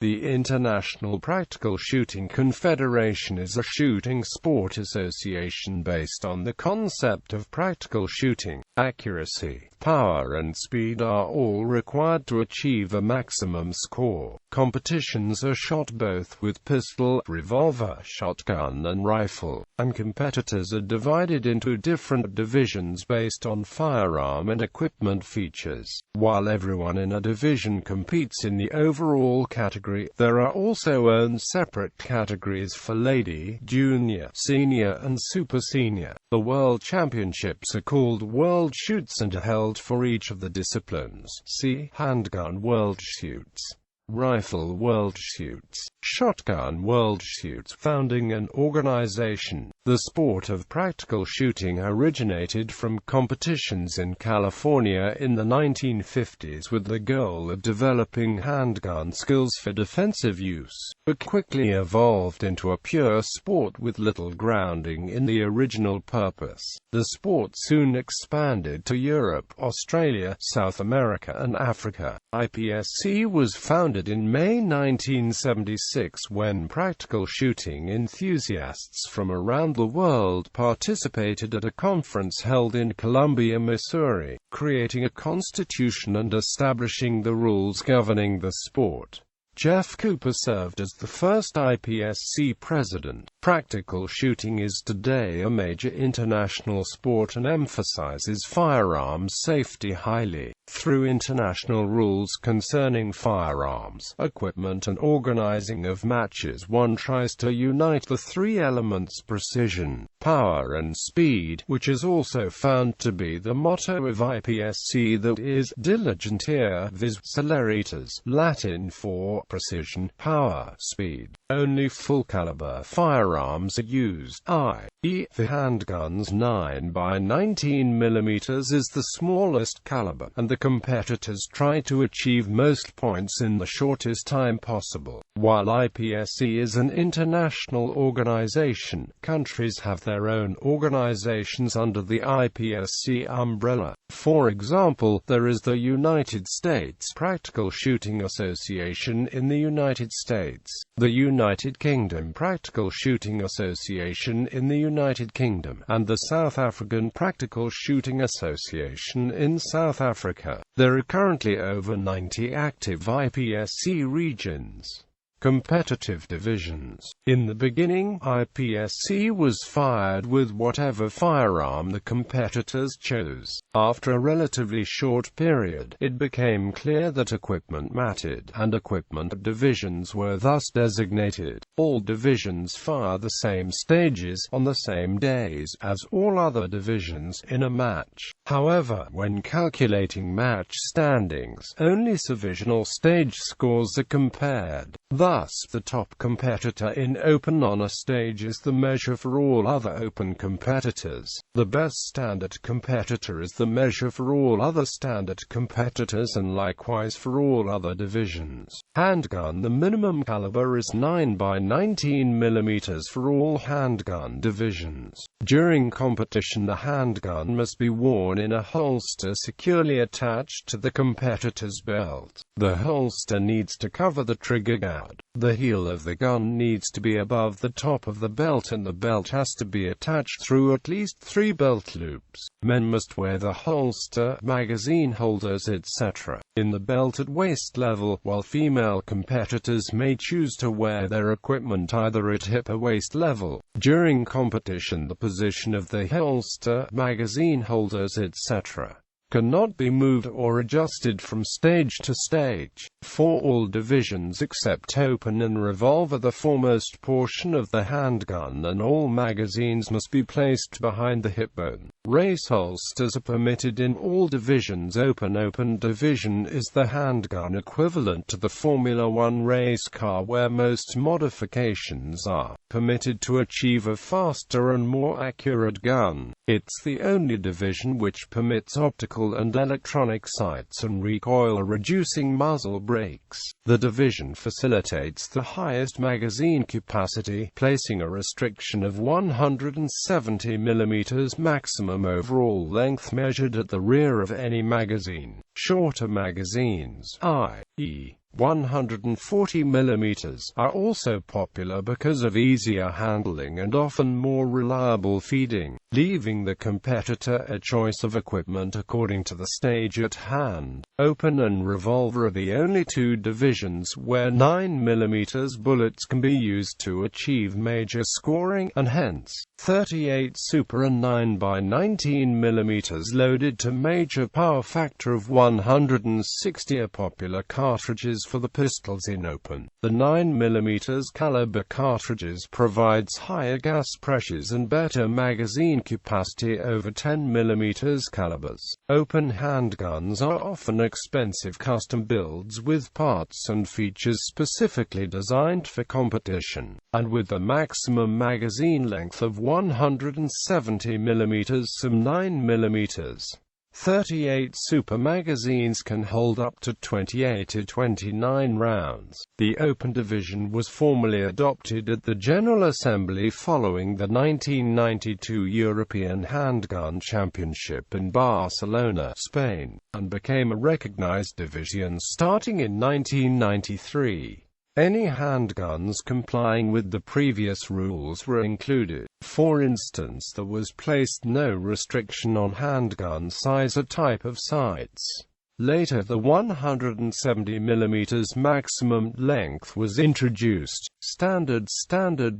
The International Practical Shooting Confederation is a shooting sport association based on the concept of practical shooting. Accuracy, power and speed are all required to achieve a maximum score. Competitions are shot both with pistol, revolver, shotgun and rifle, and competitors are divided into different divisions based on firearm and equipment features. While everyone in a division competes in the overall category, there are also own separate categories for lady, junior, senior and super senior. The World Championships are called World Shoots and are held for each of the disciplines. See Handgun World Shoots, Rifle World Shoots, Shotgun World Shoots. Founding an organization. The sport of practical shooting originated from competitions in California in the 1950s with the goal of developing handgun skills for defensive use, but quickly evolved into a pure sport with little grounding in the original purpose. The sport soon expanded to Europe, Australia, South America and Africa. IPSC was founded in May 1976 when practical shooting enthusiasts from around the world participated at a conference held in Columbia, Missouri, creating a constitution and establishing the rules governing the sport. Jeff Cooper served as the first IPSC president. Practical shooting is today a major international sport and emphasizes firearms safety highly. Through international rules concerning firearms, equipment and organizing of matches, one tries to unite the three elements precision, power and speed, which is also found to be the motto of IPSC, that is, diligenter vis celeritas, Latin for precision, power, speed. Only full-caliber firearms are used, i.e. the handgun's 9x19mm is the smallest caliber, and the competitors try to achieve most points in the shortest time possible. While IPSC is an international organization, countries have their own organizations under the IPSC umbrella. For example, there is the United States Practical Shooting Association in the United States, the United Kingdom Practical Shooting Association in the United Kingdom, and the South African Practical Shooting Association in South Africa. There are currently over 90 active IPSC regions. Competitive divisions. In the beginning, IPSC was fired with whatever firearm the competitors chose. After a relatively short period, it became clear that equipment mattered, and equipment divisions were thus designated. All divisions fire the same stages on the same days as all other divisions in a match. However, when calculating match standings, only divisional stage scores are compared. Thus, the top competitor in open honor stage is the measure for all other open competitors. The best standard competitor is the measure for all other standard competitors and likewise for all other divisions. Handgun. The minimum caliber is 9x19mm for all handgun divisions. During competition, the handgun must be worn in a holster securely attached to the competitor's belt. The holster needs to cover the trigger guard. The heel of the gun needs to be above the top of the belt, and the belt has to be attached through at least 3 belt loops. Men must wear the holster, magazine holders, etc. in the belt at waist level, while female competitors may choose to wear their equipment either at hip or waist level. During competition, the position of the holster, magazine holders, etc. cannot be moved or adjusted from stage to stage. For all divisions except open and revolver, the foremost portion of the handgun and all magazines must be placed behind the hip bone. Race holsters are permitted in all divisions. Open division is the handgun equivalent to the Formula One race car, where most modifications are permitted to achieve a faster and more accurate gun. It's the only division which permits optical and electronic sights and recoil, reducing muzzle brakes. The division facilitates the highest magazine capacity, placing a restriction of 170mm maximum overall length measured at the rear of any magazine. Shorter magazines, i.e. 140mm are also popular because of easier handling and often more reliable feeding, leaving the competitor a choice of equipment according to the stage at hand. Open and revolver are the only two divisions where 9mm bullets can be used to achieve major scoring, and hence, 38 Super and 9x19mm loaded to major power factor of 160 are popular cartridges for the pistols in open. The 9mm caliber cartridges provides higher gas pressures and better magazine capacity over 10mm calibers. Open handguns are often expensive custom builds with parts and features specifically designed for competition, and with a maximum magazine length of 170mm. Some 9mm 38 Super magazines can hold up to 28 to 29 rounds. The open division was formally adopted at the General Assembly following the 1992 European Handgun Championship in Barcelona, Spain, and became a recognized division starting in 1993. Any handguns complying with the previous rules were included. For instance, there was placed no restriction on handgun size or type of sights. Later, the 170mm maximum length was introduced. Standard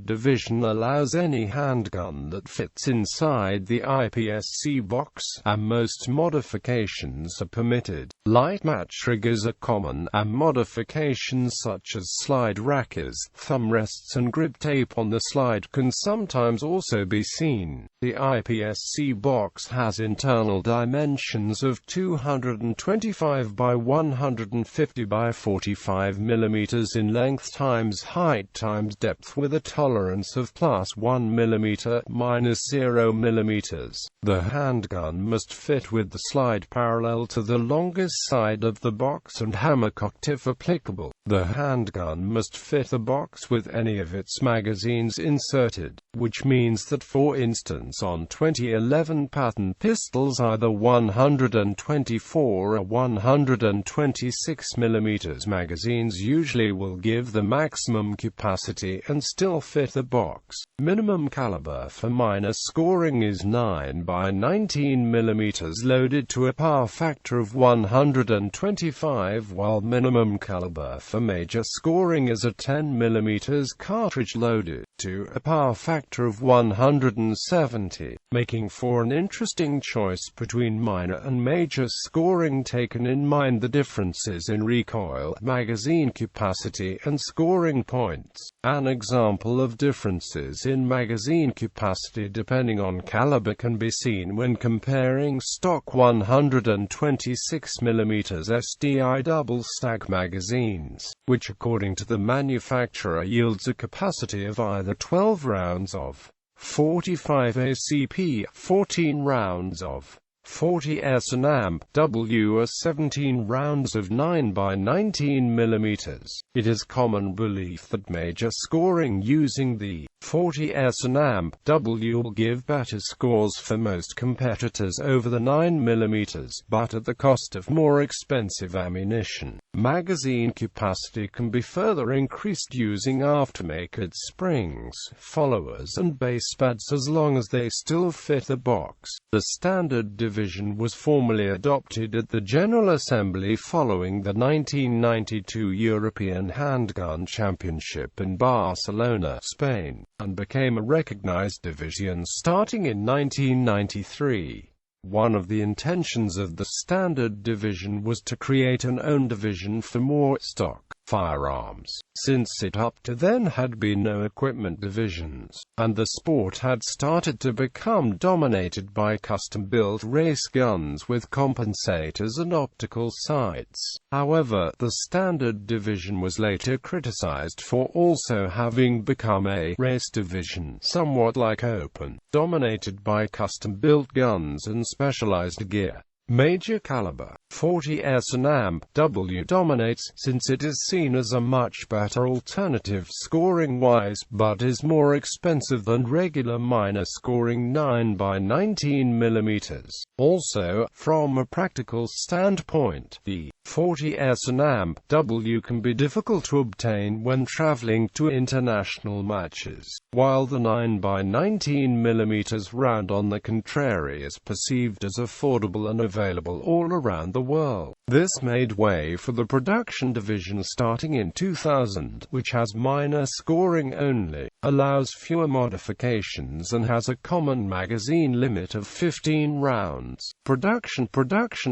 division allows any handgun that fits inside the IPSC box, and most modifications are permitted. Light match triggers are common, and modifications such as slide rackers, thumb rests and grip tape on the slide can sometimes also be seen. The IPSC box has internal dimensions of 225 by 150 by 45mm in length times height times depth, with a tolerance of +1mm, -0mm. The handgun must fit with the slide parallel to the longest side of the box and hammercocked if applicable. The handgun must fit the box with any of its magazines inserted, which means that, for instance, on 2011 patent pistols, either 124 or 126mm magazines usually will give the maximum capacity and still fit the box. Minimum caliber for minor scoring is 9x19mm loaded to a power factor of 125, while minimum caliber for major scoring is a 10mm cartridge loaded to a power factor of 170, making for an interesting choice between minor and major scoring, taken in mind the differences in recoil, magazine capacity and scoring points. An example of differences in magazine capacity depending on caliber can be seen when comparing stock 126mm SDI double-stack magazines, which according to the manufacturer yields a capacity of either 12 rounds of 45 ACP, 14 rounds of 40 S&M, W or 17 rounds of 9x19mm. It is common belief that major scoring using the 40 S&M, W will give better scores for most competitors over the 9mm, but at the cost of more expensive ammunition. Magazine capacity can be further increased using aftermarket springs, followers and base pads as long as they still fit the box. The standard division was formally adopted at the General Assembly following the 1992 European Handgun Championship in Barcelona, Spain, and became a recognized division starting in 1993. One of the intentions of the standard division was to create an own division for more stock firearms, since it up to then had been no equipment divisions, and the sport had started to become dominated by custom-built race guns with compensators and optical sights. However, the standard division was later criticized for also having become a race division, somewhat like open, dominated by custom-built guns and specialized gear. Major caliber 40s and AMP-W dominates, since it is seen as a much better alternative scoring-wise, but is more expensive than regular minor scoring 9x19mm. Also, from a practical standpoint, the 40s and AMP-W can be difficult to obtain when traveling to international matches, while the 9x19mm round, on the contrary, is perceived as affordable and available all around the world. This made way for the production division starting in 2000, which has minor scoring only, allows fewer modifications, and has a common magazine limit of 15 rounds. Production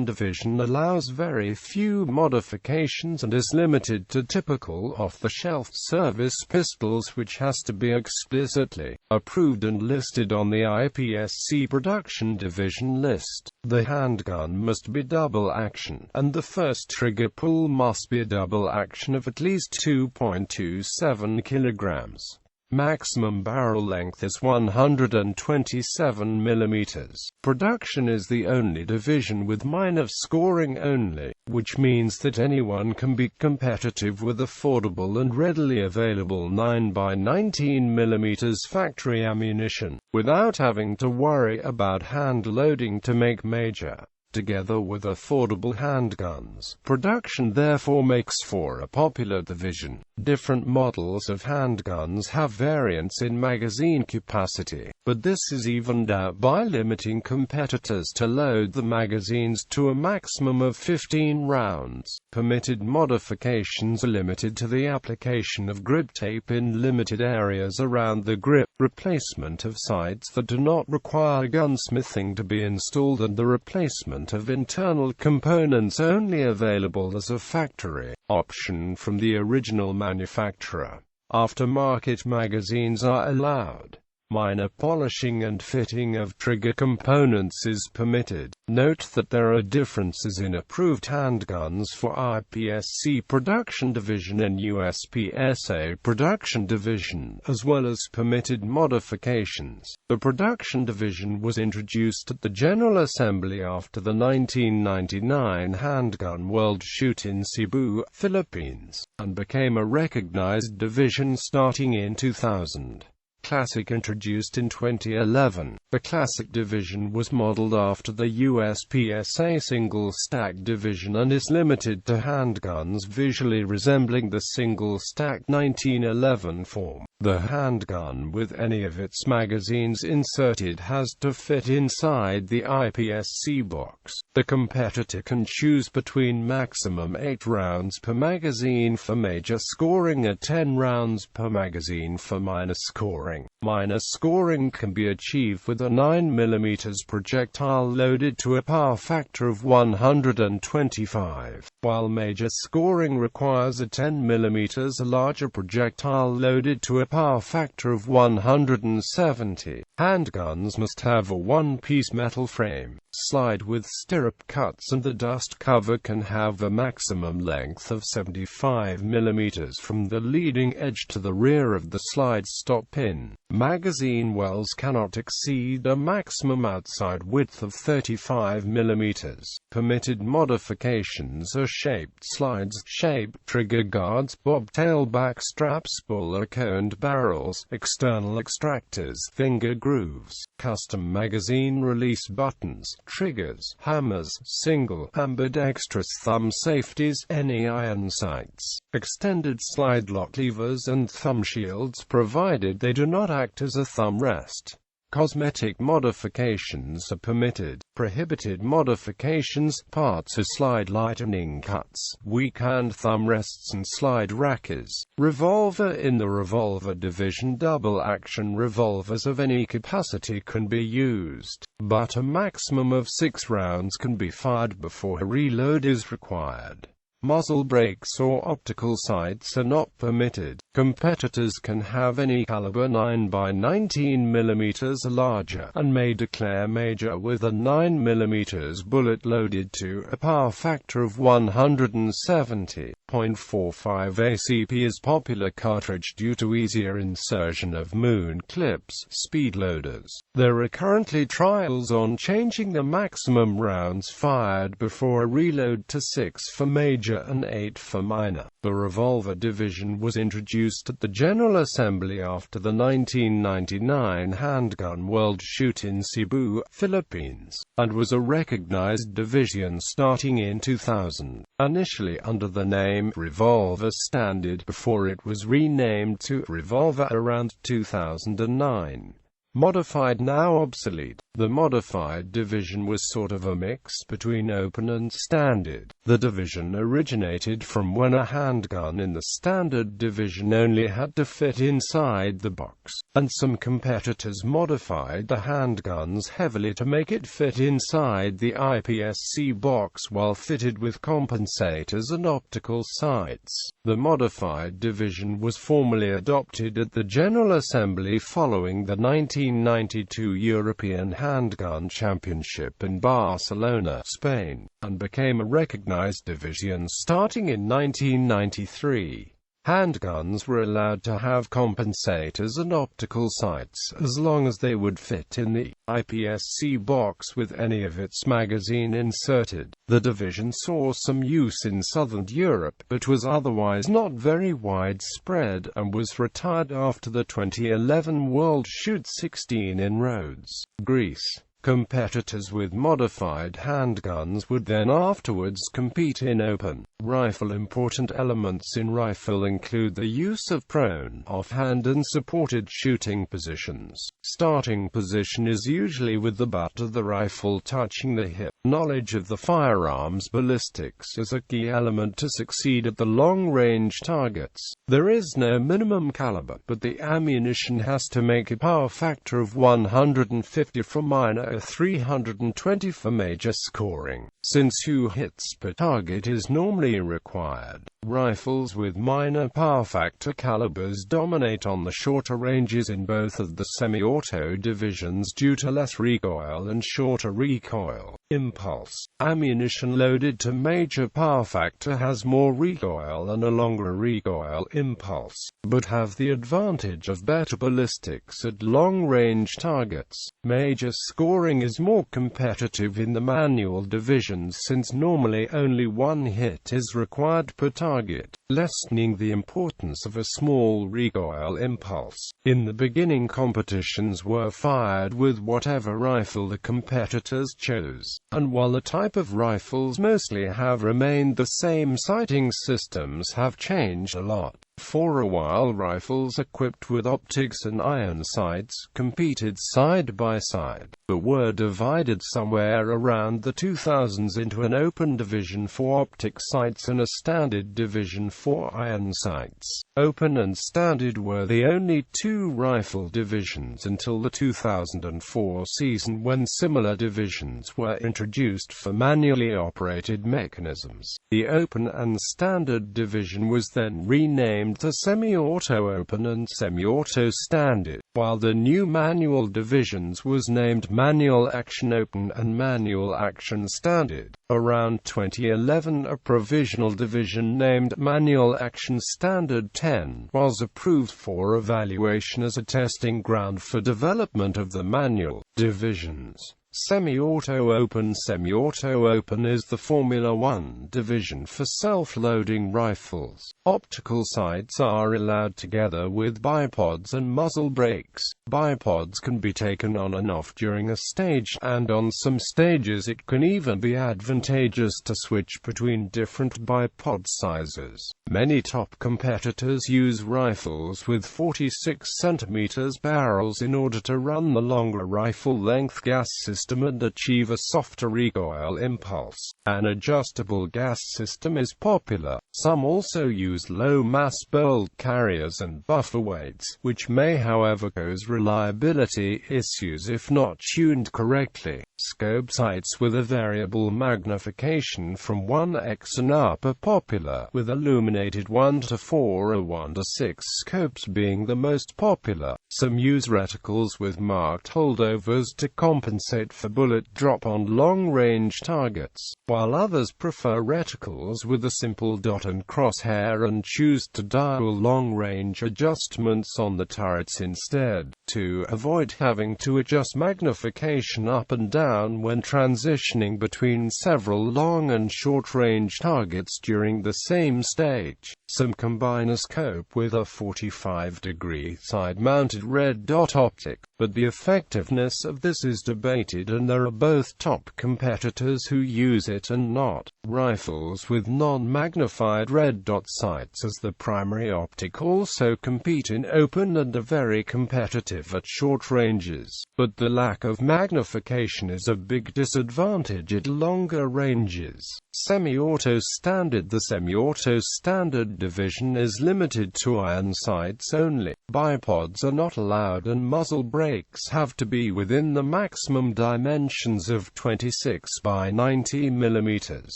division allows very few modifications and is limited to typical off-the-shelf service pistols, which has to be explicitly approved and listed on the IPSC production division list. The handgun must be double action, and the first trigger pull must be a double action of at least 2.27 kilograms. Maximum barrel length is 127 mm. Production is the only division with minor scoring only, which means that anyone can be competitive with affordable and readily available 9x19mm factory ammunition, without having to worry about hand loading to make major. Together with affordable handguns, production therefore makes for a popular division. Different models of handguns have variance in magazine capacity, but this is evened out by limiting competitors to load the magazines to a maximum of 15 rounds. Permitted modifications are limited to the application of grip tape in limited areas around the grip, replacement of sights that do not require gunsmithing to be installed, and the replacement of internal components only available as a factory option from the original manufacturer. Aftermarket magazines are allowed. Minor polishing and fitting of trigger components is permitted. Note that there are differences in approved handguns for IPSC production division and USPSA production division, as well as permitted modifications. The production division was introduced at the General Assembly after the 1999 Handgun World Shoot in Cebu, Philippines, and became a recognized division starting in 2000. Classic introduced in 2011. The Classic division was modeled after the USPSA single-stack division and is limited to handguns visually resembling the single-stack 1911 form. The handgun with any of its magazines inserted has to fit inside the IPSC box. The competitor can choose between maximum 8 rounds per magazine for major scoring or 10 rounds per magazine for minor scoring. Minor scoring can be achieved with a 9mm projectile loaded to a power factor of 125, while major scoring requires a 10mm larger projectile loaded to a power factor of 170. Handguns must have a one-piece metal frame, slide with stirrup cuts, and the dust cover can have a maximum length of 75 mm from the leading edge to the rear of the slide stop pin. Magazine wells cannot exceed a maximum outside width of 35 mm. Permitted modifications are shaped slides, shaped trigger guards, bobtail back straps, buller-coned barrels, external extractors, finger grooves, custom magazine release buttons, triggers, hammers, single, ambidextrous thumb safeties, any iron sights, extended slide lock levers, and thumb shields provided they do not act as a thumb rest. Cosmetic modifications are permitted. Prohibited modifications, parts are slide lightning cuts, weak hand thumb rests, and slide rackers. Revolver. In the revolver division, double-action revolvers of any capacity can be used, but a maximum of 6 rounds can be fired before a reload is required. Muzzle brakes or optical sights are not permitted. Competitors can have any caliber 9 by 19 mm or larger, and may declare major with a 9 mm bullet loaded to a power factor of 170.45 ACP is popular cartridge due to easier insertion of moon clips, speed loaders. There are currently trials on changing the maximum rounds fired before a reload to 6 for major and 8 for minor. The revolver division was introduced at the General Assembly after the 1999 Handgun World Shoot in Cebu, Philippines, and was a recognized division starting in 2000, initially under the name Revolver Standard before it was renamed to Revolver around 2009. Modified, now obsolete. The modified division was sort of a mix between open and standard. The division originated from when a handgun in the standard division only had to fit inside the box, and some competitors modified the handguns heavily to make it fit inside the IPSC box while fitted with compensators and optical sights. The modified division was formally adopted at the General Assembly following the 1992 European Handgun Championship in Barcelona, Spain, and became a recognized division starting in 1993. Handguns were allowed to have compensators and optical sights as long as they would fit in the IPSC box with any of its magazine inserted. The division saw some use in Southern Europe, but was otherwise not very widespread, and was retired after the 2011 World Shoot 16 in Rhodes, Greece. Competitors with modified handguns would then afterwards compete in open rifle. Important elements in rifle include the use of prone, offhand and supported shooting positions. Starting position is usually with the butt of the rifle touching the hip. Knowledge of the firearm's ballistics is a key element to succeed at the long-range targets. There is no minimum caliber, but the ammunition has to make a power factor of 150 for minor or 320 for major scoring, since 2 hits per target is normally required. Rifles with minor power factor calibers dominate on the shorter ranges in both of the semi-auto divisions due to less recoil and shorter recoil impulse. Ammunition loaded to major power factor has more recoil and a longer recoil impulse, but have the advantage of better ballistics at long-range targets. Major scoring is more competitive in the manual divisions since normally only 1 hit is required per target, lessening the importance of a small recoil impulse. In the beginning, competitions were fired with whatever rifle the competitors chose, and while the type of rifles mostly have remained the same, sighting systems have changed a lot. For a while, rifles equipped with optics and iron sights competed side by side, but were divided somewhere around the 2000s into an open division for optic sights and a standard division for iron sights. Open and standard were the only 2 rifle divisions until the 2004 season, when similar divisions were introduced for manually operated mechanisms. The open and standard division was then renamed the Semi-Auto Open and Semi-Auto Standard, while the new manual divisions was named Manual Action Open and Manual Action Standard. Around 2011, a provisional division named Manual Action Standard 10 was approved for evaluation as a testing ground for development of the manual divisions. Semi-Auto Open. Semi-Auto Open is the Formula 1 division for self-loading rifles. Optical sights are allowed together with bipods and muzzle brakes. Bipods can be taken on and off during a stage, and on some stages it can even be advantageous to switch between different bipod sizes. Many top competitors use rifles with 46 cm barrels in order to run the longer rifle-length gas system and achieve a softer recoil impulse. An adjustable gas system is popular. Some also use low-mass bolt carriers and buffer weights, which may however cause reliability issues if not tuned correctly. Scope sights with a variable magnification from 1x and up are popular, with illuminated 1 to 4 or 1 to 6 scopes being the most popular. Some use reticles with marked holdovers to compensate for bullet drop on long-range targets, while others prefer reticles with a simple dot and crosshair and choose to dial long-range adjustments on the turrets instead, to avoid having to adjust magnification up and down when transitioning between several long and short-range targets during the same stage. Some combine a scope with a 45-degree side-mounted red dot optic, but the effectiveness of this is debated and there are both top competitors who use it and not. Rifles with non-magnified red dot sights as the primary optic also compete in open and are very competitive at short ranges, but the lack of magnification is a big disadvantage at longer ranges. Semi-auto standard. The semi-auto standard division is limited to iron sights only. Bipods are not allowed and muzzle brakes have to be within the maximum dimensions of 26 by 90 mm.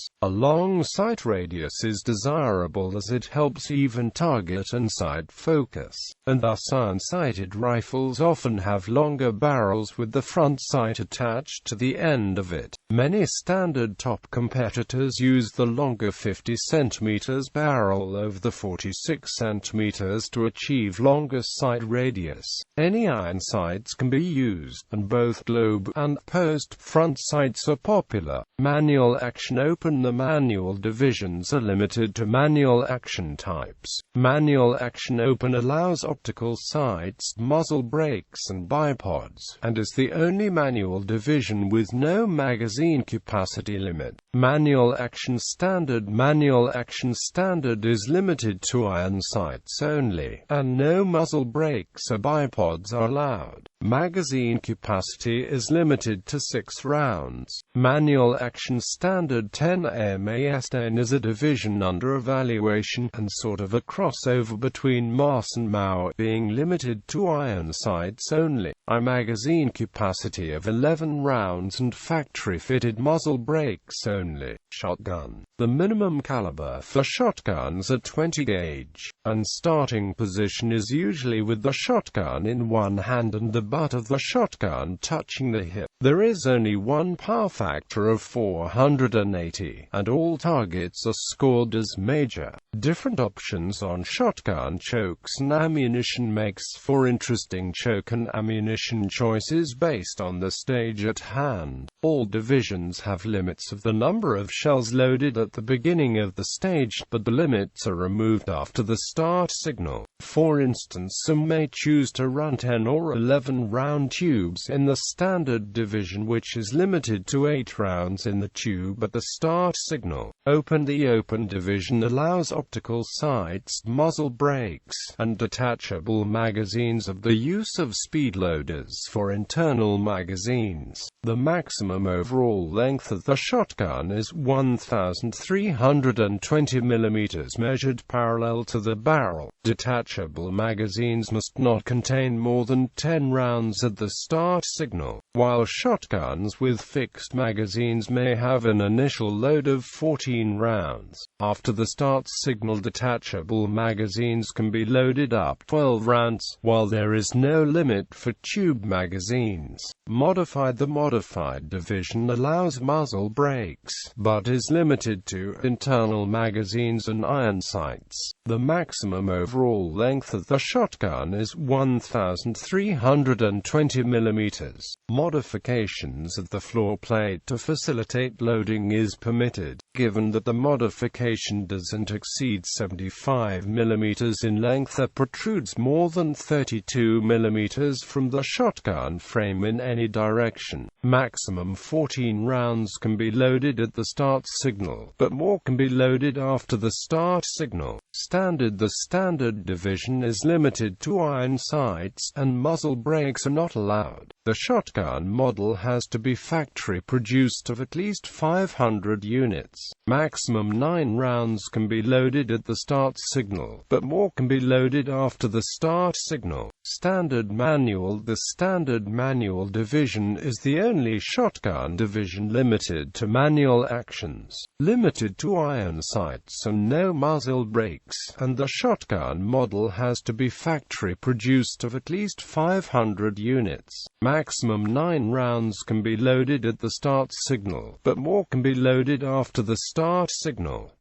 A long sight radius is desirable as it helps even target and sight focus, and thus iron-sighted rifles often have longer barrels with the front sight attached to the end of it. Many standard top competitors use the longer 50 cm barrel over the 46 cm to achieve longer sight radius. Any iron sights can be used, and both globe and post front sights are popular. Manual action open. The manual divisions are limited to manual action types. Manual action open allows optical sights, muzzle brakes and bipods, and is the only manual division with no magazine capacity limit. Manual action standard. Manual action standard is limited to iron sights only, and no muzzle brakes or bipods are allowed. Magazine capacity is limited to 6 rounds. Manual action standard 10 MAS 10 is a division under evaluation and sort of a crossover between MAS and MAU, being limited to iron sights only. A magazine capacity of 11 rounds and factory-fitted muzzle brakes only. Shotgun. The minimum caliber for shotguns are 20 gauge, and starting position is usually with the shotgun in one hand and the butt of the shotgun touching the hip. There is only one power factor of 480, and all targets are scored as major. Different options on shotgun chokes and ammunition makes for interesting choke and ammunition choices based on the stage at hand. All divisions have limits of the number of shells loaded at the beginning of the stage, but the limits are removed after the start signal. For instance, some may choose to run 10 or 11 round tubes in the standard division, which is limited to 8 rounds in the tube at the start signal. Open. The open division allows optical sights, muzzle brakes, and detachable magazines of the use of speed loaders for internal magazines. The maximum overall length of the shotgun is 1,320 mm measured parallel to the barrel. Detachable magazines must not contain more than 10 rounds at the start signal, while shotguns with fixed magazines may have an initial load of 14 rounds. After the start signal, detachable magazines can be loaded up 12 rounds, while there is no limit for tube magazines. Modified. The modified division allows muzzle brakes, but is limited to internal magazines and iron sights. The maximum overall length of the shotgun is 1,320 mm. Modifications of the floor plate to facilitate loading is permitted, given that the modification doesn't exceed 75 mm in length or protrudes more than 32 mm from the shotgun frame in any direction. Maximum 14 rounds can be loaded at the start signal, but more can be loaded after the start signal. Standard. The standard division is limited to iron sights, and muzzle brakes are not allowed. The shotgun model has to be factory-produced of at least 500 units. Maximum 9 rounds can be loaded at the start signal, but more can be loaded after the start signal. Standard manual. The standard manual division is the only shotgun division limited to manual actions, limited to iron sights and no muzzle brakes, and the shotgun model has to be factory-produced of at least 500 units. Maximum 9 rounds can be loaded at the start signal, but more can be loaded after the start signal.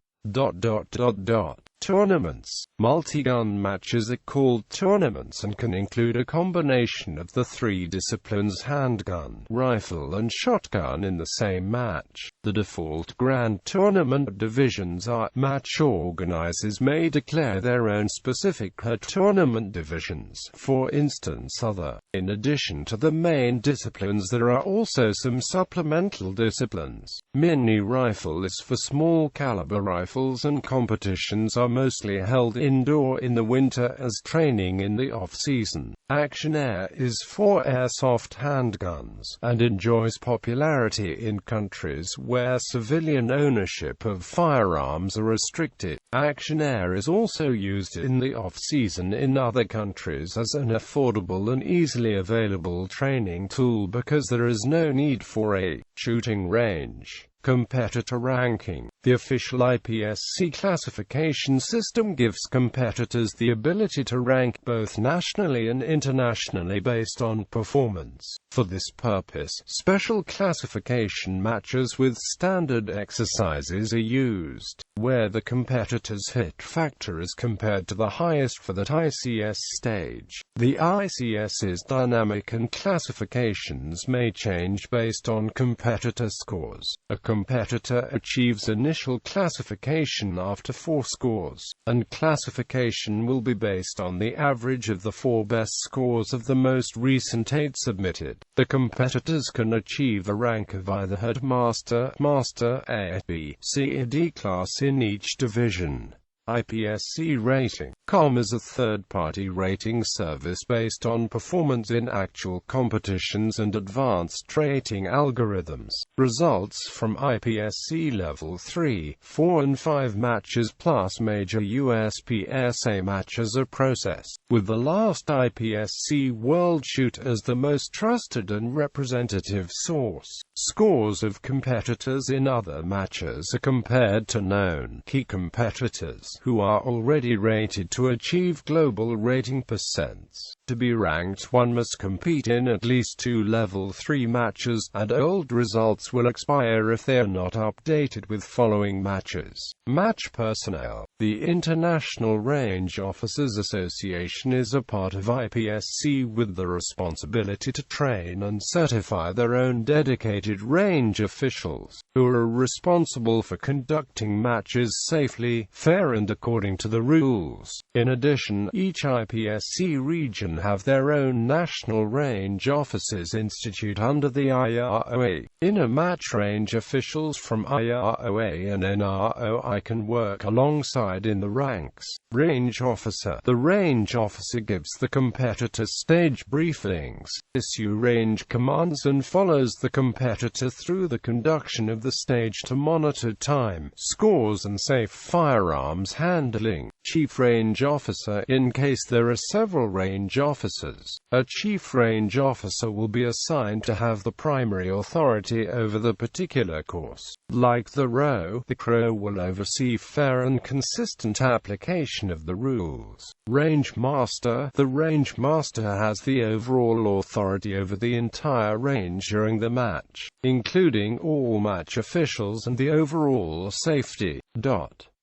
Tournaments. Multi-gun matches are called tournaments and can include a combination of the three disciplines handgun, rifle and shotgun in the same match. The default Grand Tournament divisions are. Match organizers may declare their own specific tournament divisions, for instance other. In addition to the main disciplines there are also some supplemental disciplines. Mini rifle is for small caliber rifles and competitions are mostly held indoor in the winter as training in the off-season. Action Air is for airsoft handguns, and enjoys popularity in countries where civilian ownership of firearms are restricted. Action Air is also used in the off-season in other countries as an affordable and easily available training tool because there is no need for a shooting range. Competitor ranking. The official IPSC classification system gives competitors the ability to rank both nationally and internationally based on performance. For this purpose, special classification matches with standard exercises are used, where the competitor's hit factor is compared to the highest for that ICS stage. The ICS is dynamic and classifications may change based on competitor scores. A competitor achieves initial classification after 4 scores, and classification will be based on the average of the 4 best scores of the most recent 8 submitted. The competitors can achieve a rank of either Headmaster, Master, A, B, C or D class in each division. IPSC rating. Com is a third-party rating service based on performance in actual competitions and advanced rating algorithms. Results from IPSC Level 3, 4 and 5 matches plus major USPSA matches are processed, with the last IPSC World Shoot as the most trusted and representative source. Scores of competitors in other matches are compared to known key competitors, who are already rated to achieve global rating percents. To be ranked, one must compete in at least 2 Level 3 matches, and old results will expire if they are not updated with following matches. Match personnel. The International Range Officers Association is a part of IPSC with the responsibility to train and certify their own dedicated range officials, who are responsible for conducting matches safely, fair and according to the rules. In addition, each IPSC region have their own National Range Officers Institute under the IROA. In a match, range officials from IROA and NROI can work alongside in the ranks. Range officer. The range officer gives the competitor stage briefings, issue range commands and follows the competitor through the conduction of the stage to monitor time, scores and safe firearms handling. Chief Range Officer. In case there are several range officers, a Chief Range Officer will be assigned to have the primary authority over the particular course. Like the RO, the CRO will oversee fair and consistent application of the rules. Range Master. The Range Master has the overall authority over the entire range during the match, including all match officials and the overall safety.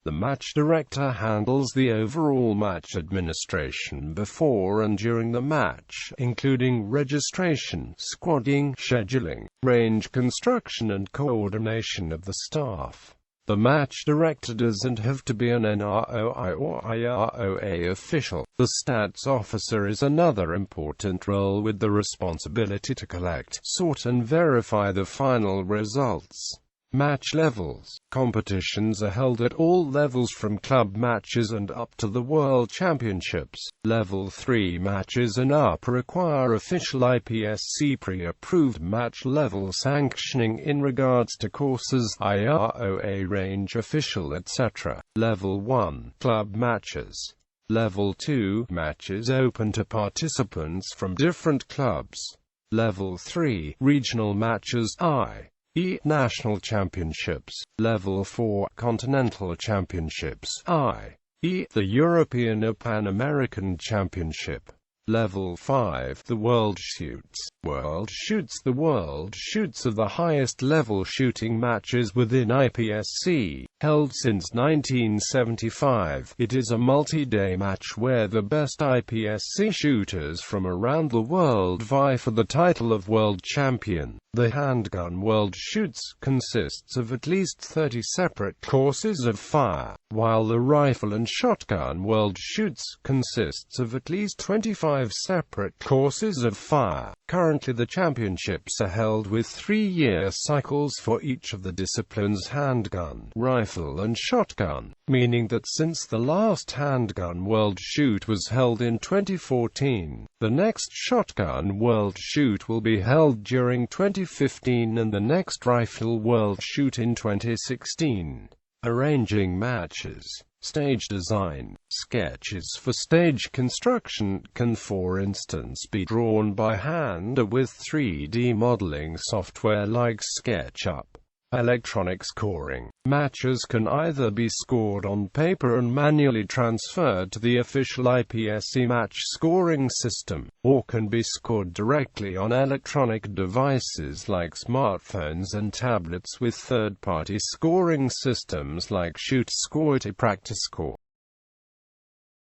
The match director handles the overall match administration before and during the match, including registration, squadding, scheduling, range construction and coordination of the staff. The match director doesn't have to be an NROI or IROA official. The stats officer is another important role with the responsibility to collect, sort and verify the final results. Match levels. Competitions are held at all levels from club matches and up to the World Championships. Level 3 matches and up require official IPSC pre-approved match level sanctioning in regards to courses, IROA range official etc. Level 1. Club matches. Level 2. Matches open to participants from different clubs. Level 3. Regional matches, i.e. National Championships. Level 4. Continental Championships, i.e. the European or Pan-American Championship. Level 5. The World Shoots. World Shoots. The World Shoots are the highest level shooting matches within IPSC, held since 1975. It is a multi-day match where the best IPSC shooters from around the world vie for the title of World Champion. The Handgun World Shoots consists of at least 30 separate courses of fire, while the Rifle and Shotgun World Shoots consists of at least 25 separate courses of fire. Currently the championships are held with 3-year cycles for each of the disciplines handgun, rifle and shotgun, meaning that since the last Handgun World Shoot was held in 2014, the next Shotgun World Shoot will be held during 2015 and the next Rifle World Shoot in 2016. Arranging matches. Stage design. Sketches for stage construction can, for instance, be drawn by hand or with 3D modeling software like SketchUp. Electronic scoring. Matches can either be scored on paper and manually transferred to the official IPSC match scoring system, or can be scored directly on electronic devices like smartphones and tablets with third-party scoring systems like ShootScore or PracticeScore.